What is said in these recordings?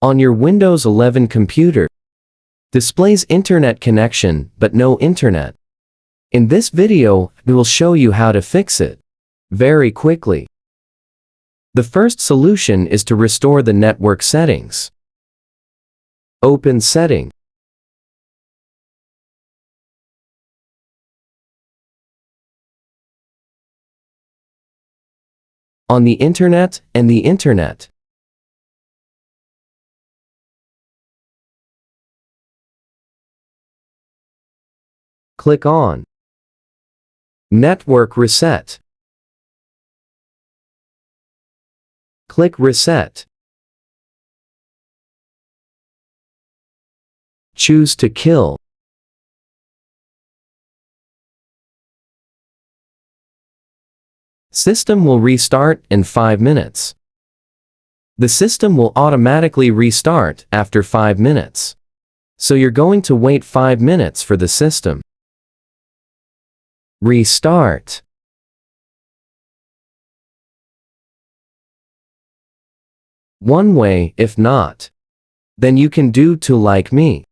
On your Windows 11 computer, displays internet connection but no internet. In this video, we will show you how to fix it very quickly. The first solution is to restore the network settings. Open Setting. On the Internet and the Internet. Click on Network Reset. Click Reset. Choose to kill. System will restart in 5 minutes. The system will automatically restart after 5 minutes. So you're going to wait 5 minutes for the system. Restart. One way, if not, then you can do to like me.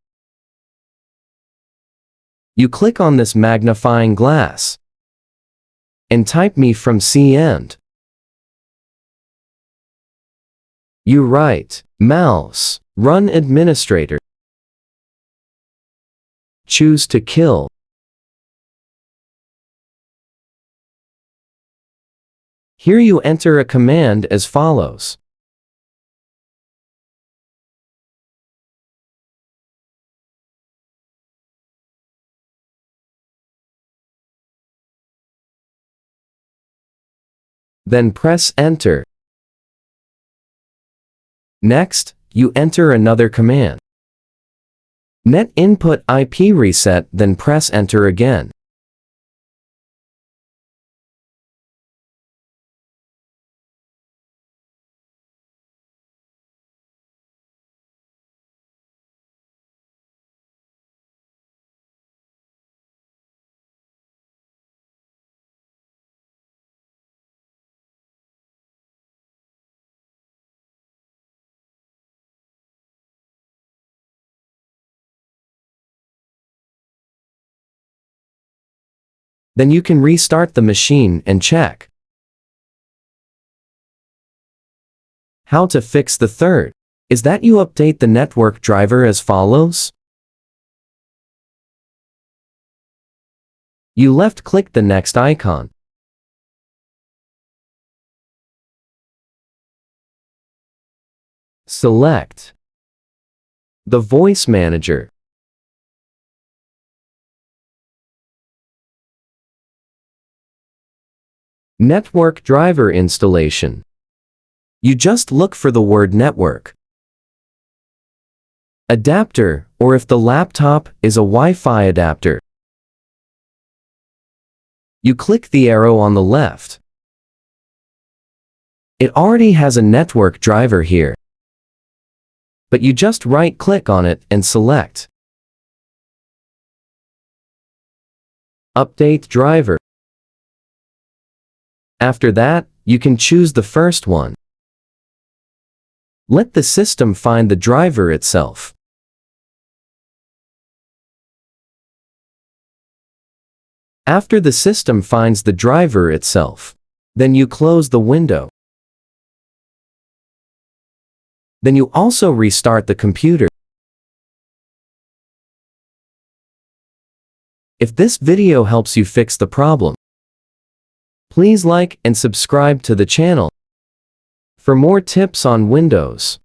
You click on this magnifying glass and type me from CN. You write, mouse, run administrator. Choose to kill. Here you enter a command as follows. Then press Enter. Next, you enter another command. Net input IP reset, then press Enter again. Then you can restart the machine and check. How to fix the third is that you update the network driver as follows. You left-click the next icon. Select the Voice Manager. Network driver installation. You just look for the word network. Adapter, or if the laptop is a Wi-Fi adapter. You click the arrow on the left. It already has a network driver here, but you just right-click on it and select Update Driver. After that, you can choose the first one. Let the system find the driver itself. After the system finds the driver itself, then you close the window. Then you also restart the computer. If this video helps you fix the problem, please like and subscribe to the channel for more tips on Windows.